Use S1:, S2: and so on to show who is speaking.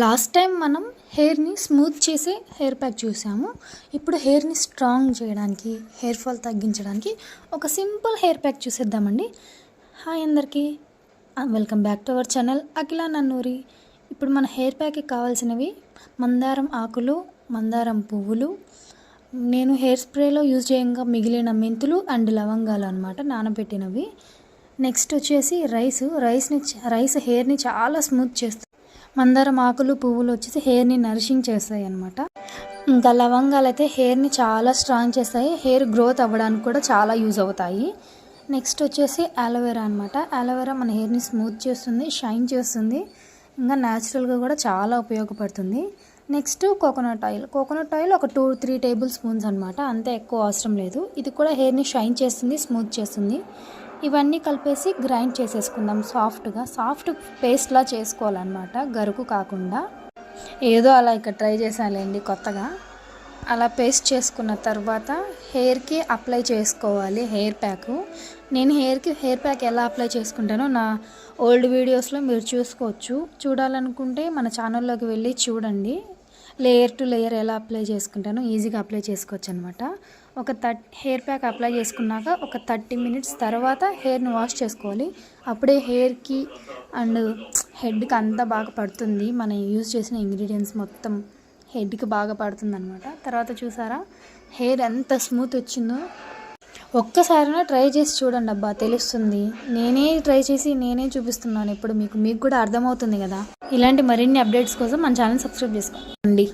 S1: Last time మనం హెయిర్ని smooth చేసే హెయిర్ ప్యాక్ చూసాము. ఇప్పుడు హెయిర్ని స్ట్రాంగ్ చేయడానికి, హెయిర్ ఫాల్ తగ్గించడానికి ఒక సింపుల్ హెయిర్ ప్యాక్ చూసేద్దామండి. హాయ్ అందరికీ, welcome back to our channel Akhila Nannuri. ఇప్పుడు మన హెయిర్ ప్యాక్కి కావాల్సినవి మందారం ఆకులు, మందారం పువ్వులు, నేను హెయిర్ స్ప్రేలో యూజ్ చేయంగా మిగిలిన మెంతులు అండ్ లవంగాలు అనమాట, నానబెట్టినవి. నెక్స్ట్ వచ్చేసి రైస్ హెయిర్ని చాలా స్మూత్ చేస్తుంది. మందారం ఆకులు పువ్వులు వచ్చేసి హెయిర్ని నరిషింగ్ చేస్తాయి అన్నమాట. ఇంకా లవంగాలు అయితే హెయిర్ని చాలా స్ట్రాంగ్ చేస్తాయి, హెయిర్ గ్రోత్ అవ్వడానికి కూడా చాలా యూజ్ అవుతాయి. నెక్స్ట్ వచ్చేసి అలోవెరా అనమాట. అలోవెరా మన హెయిర్ని స్మూత్ చేస్తుంది, షైన్ చేస్తుంది, ఇంకా న్యాచురల్గా కూడా చాలా ఉపయోగపడుతుంది. నెక్స్ట్ కోకోనట్ ఆయిల్ ఒక 2-3 టేబుల్ స్పూన్స్ అనమాట, అంతే, ఎక్కువ అవసరం లేదు. ఇది కూడా హెయిర్ని షైన్ చేస్తుంది, స్మూత్ చేస్తుంది. ఇవన్నీ కలిపేసి గ్రైండ్ చేసేసుకుందాం సాఫ్ట్ పేస్ట్లా చేసుకోవాలన్నమాట, గరుకు కాకుండా. ఏదో అలా ఇక్కడ ట్రై చేశానులేండి కొత్తగా. అలా పేస్ట్ చేసుకున్న తర్వాత హెయిర్కి అప్లై చేసుకోవాలి హెయిర్ ప్యాక్. నేను హెయిర్ ప్యాక్ ఎలా అప్లై చేసుకుంటానో నా ఓల్డ్ వీడియోస్లో మీరు చూసుకోవచ్చు. చూడాలనుకుంటే మన ఛానల్లోకి వెళ్ళి చూడండి. లేయర్ టు లేయర్ ఎలా అప్లై చేసుకుంటానో ఈజీగా అప్లై చేసుకోవచ్చు అనమాట. హెయిర్ ప్యాక్ అప్లై చేసుకున్నాక ఒక 30 మినిట్స్ తర్వాత హెయిర్ని వాష్ చేసుకోవాలి. అప్పుడే హెయిర్కి అండ్ హెడ్కి అంతా బాగా పడుతుంది. మనం యూజ్ చేసిన ఇంగ్రీడియంట్స్ మొత్తం హెడ్కి బాగా పడుతుంది అనమాట. తర్వాత చూసారా హెయిర్ ఎంత స్మూత్ వచ్చిందో. ఒక్కసారైనా ట్రై చేసి చూడండి అబ్బా, తెలుస్తుంది. నేనే ట్రై చేసి నేనే చూపిస్తున్నాను ఇప్పుడు మీకు కూడా అర్థమవుతుంది కదా. ఇలాంటి మరిన్ని అప్డేట్స్ కోసం మన ఛానల్ సబ్స్క్రైబ్ చేసుకోండి.